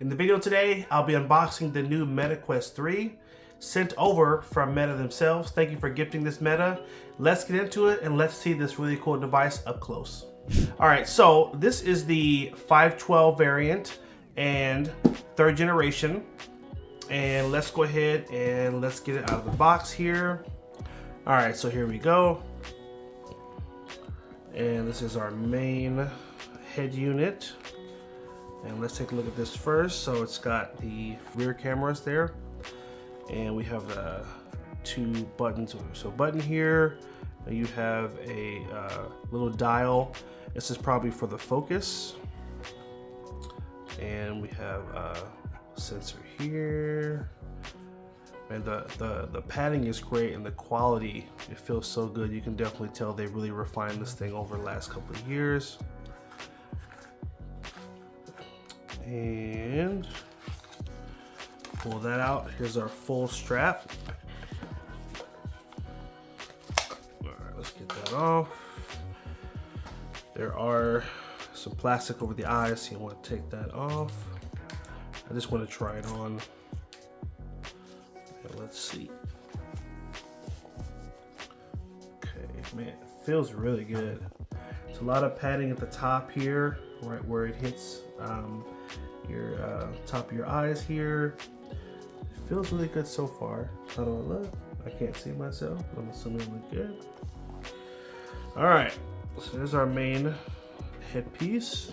In the video today, I'll be unboxing the new MetaQuest 3 sent over from Meta themselves. Thank you for gifting this Meta. Let's get into it and let's see this really cool device up close. All right, so this is the 512 variant and 3rd generation. And let's go ahead and let's get it out of the box here. All right, so here we go. And this is our main head unit. And let's take a look at this first. So it's got the rear cameras there. And we have the 2 buttons. So button here, and you have a little dial. This is probably for the focus. And we have a sensor here. And the padding is great, and the quality, it feels so good. You can definitely tell they really refined this thing over the last couple of years. And pull that out. Here's our full strap. All right, let's get that off. There are some plastic over the eyes, so you want to take that off. I just want to try it on. Okay, let's see. Okay, man, it feels really good. It's a lot of padding at the top here, right where it hits your top of your eyes here. It feels really good so far. How do I look? I can't see myself, but I'm assuming I look good. All right, so there's our main headpiece.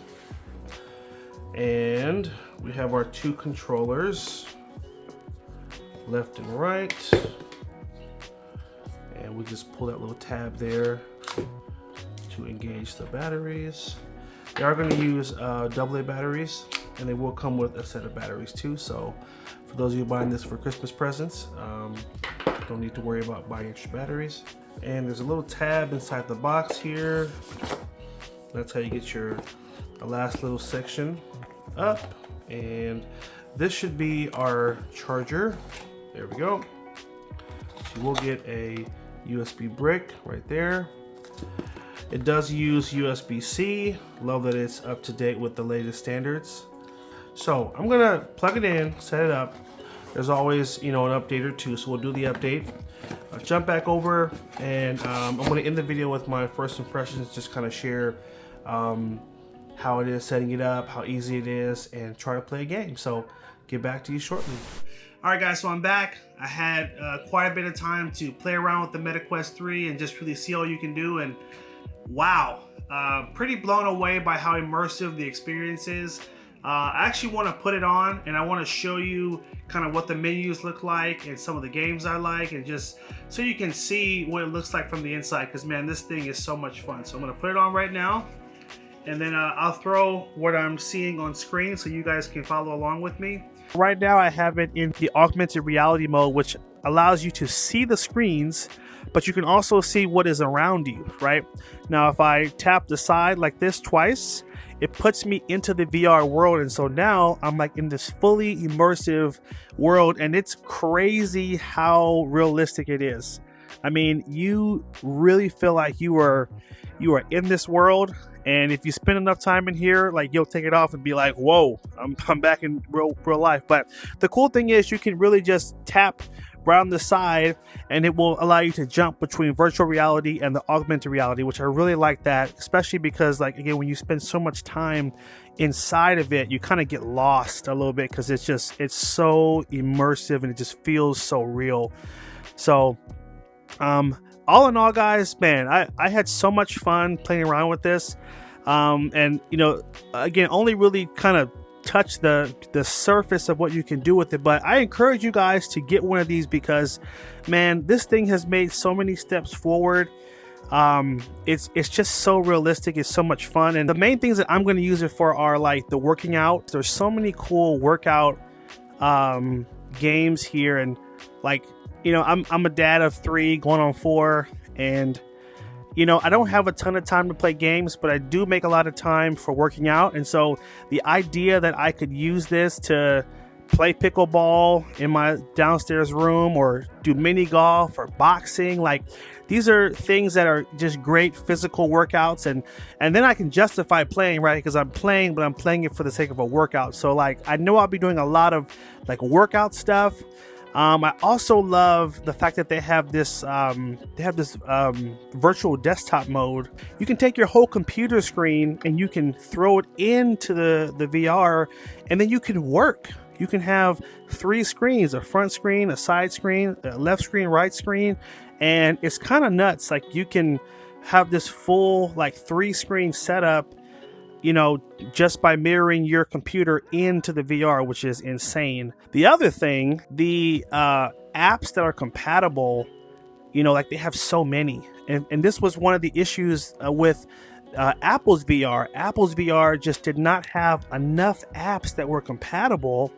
And we have our 2 controllers, left and right. And we just pull that little tab there to engage the batteries. They are going to use AA batteries, and they will come with a set of batteries too. So for those of you buying this for Christmas presents, don't need to worry about buying extra batteries. And there's a little tab inside the box here. That's how you get your last little section up. And this should be our charger. There we go. So you will get a USB brick right there. It does use USB-C. Love that it's up to date with the latest standards. So I'm gonna plug it in, set it up. There's always, an update or two, so we'll do the update. I'll jump back over, and I'm gonna end the video with my first impressions, just kind of share how it is setting it up, how easy it is, and try to play a game. So get back to you shortly. All right, guys, so I'm back. I had quite a bit of time to play around with the MetaQuest 3 and just really see all you can do. And wow, pretty blown away by how immersive the experience is. I actually want to put it on, and I want to show you kind of what the menus look like and some of the games I like, and just so you can see what it looks like from the inside, because man, this thing is so much fun. So I'm going to put it on right now, and then I'll throw what I'm seeing on screen so you guys can follow along with me. Right now I have it in the augmented reality mode, which allows you to see the screens, but you can also see what is around you, right? Now, if I tap the side like this twice, it puts me into the VR world. And so now I'm like in this fully immersive world, and it's crazy how realistic it is. I mean, you really feel like you are in this world. And if you spend enough time in here, like, you'll take it off and be like, whoa, I'm back in real life. But the cool thing is you can really just tap around the side, and it will allow you to jump between virtual reality and the augmented reality, which I really like that, especially because, like, again, when you spend so much time inside of it, you kind of get lost a little bit, because it's so immersive and it just feels so real. So all in all, guys, man, I had so much fun playing around with this. And again, only really kind of touch the surface of what you can do with it, but I encourage you guys to get one of these, because man, this thing has made so many steps forward. It's just so realistic. It's so much fun, and the main things that I'm going to use it for are like the working out. There's so many cool workout games here, and like, I'm a dad of 3 going on 4, and I don't have a ton of time to play games, but I do make a lot of time for working out. And so the idea that I could use this to play pickleball in my downstairs room, or do mini golf or boxing. Like, these are things that are just great physical workouts, and then I can justify playing, right? Because I'm playing, but I'm playing it for the sake of a workout. So like, I know I'll be doing a lot of like workout stuff. I also love the fact that they have this virtual desktop mode. You can take your whole computer screen and you can throw it into the VR, and then you can work. You can have 3 screens: a front screen, a side screen, a left screen, right screen, and it's kind of nuts. Like, you can have this full like 3-screen setup, you know, just by mirroring your computer into the VR, which is insane. The other thing, the apps that are compatible, you know, like, they have so many. And this was one of the issues with Apple's VR. Apple's VR just did not have enough apps that were compatible.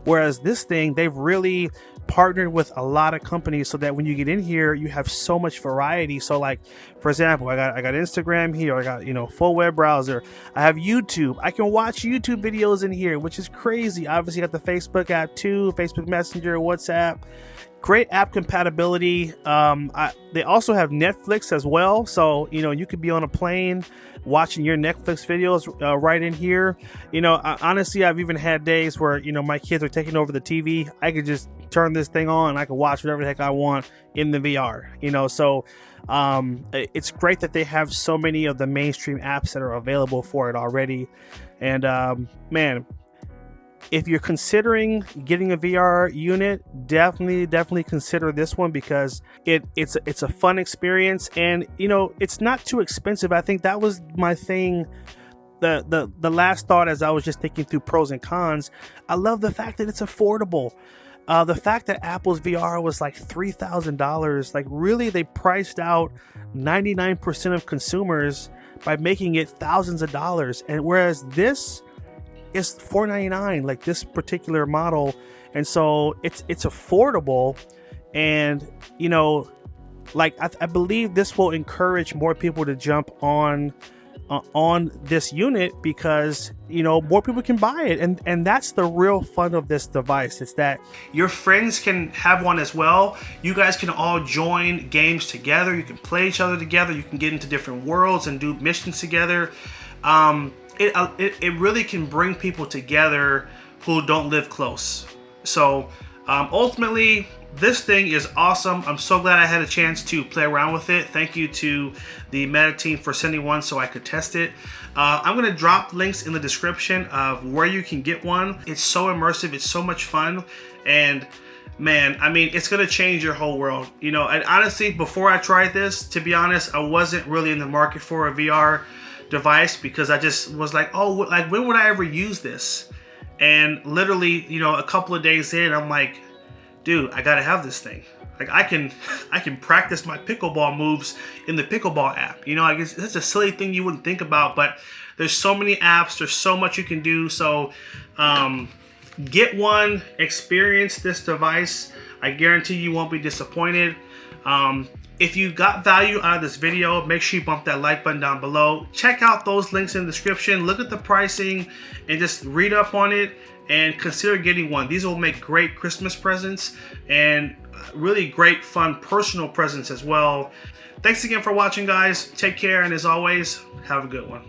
Whereas this thing, they've really partnered with a lot of companies so that when you get in here, you have so much variety. So like, for example, I got Instagram here. I got, you know, full web browser. I have YouTube. I can watch YouTube videos in here, which is crazy. Obviously, got the Facebook app too, Facebook Messenger, WhatsApp. Great app compatibility. They also have Netflix as well. So, you know, you could be on a plane watching your Netflix videos right in here. You know, honestly, I've even had days where, you know, my kids are taking over the TV. I could just turn this thing on and I can watch whatever the heck I want in the VR, you know. So it's great that they have so many of the mainstream apps that are available for it already. And man, if you're considering getting a VR unit, definitely consider this one, because it's a fun experience, and you know, it's not too expensive. I think that was my thing. The last thought, as I was just thinking through pros and cons, I love the fact that it's affordable. The fact that Apple's VR was like $3,000, like, really, they priced out 99% of consumers by making it thousands of dollars, and whereas this is $499, like this particular model. And so it's affordable, and you know, like, I believe this will encourage more people to jump on this unit, because you know, more people can buy it, and that's the real fun of this device. It's that your friends can have one as well. You guys can all join games together. You can play each other together. You can get into different worlds and do missions together. It really can bring people together who don't live close. So ultimately, this thing is awesome. I'm so glad I had a chance to play around with it. Thank you to the Meta team for sending one so I could test it. I'm going to drop links in the description of where you can get one. It's so immersive. It's so much fun. And man, I mean, it's going to change your whole world. You know, and honestly, before I tried this, to be honest, I wasn't really in the market for a VR device, because I just was like, oh, like, when would I ever use this? And literally, you know, a couple of days in, I'm like, dude, I gotta have this thing. Like, I can practice my pickleball moves in the pickleball app. You know, I guess that's a silly thing you wouldn't think about, but there's so many apps, there's so much you can do. So get one, experience this device. I guarantee you won't be disappointed. If you got value out of this video, make sure you bump that like button down below. Check out those links in the description. Look at the pricing and just read up on it and consider getting one. These will make great Christmas presents and really great, fun, personal presents as well. Thanks again for watching, guys. Take care, and as always, have a good one.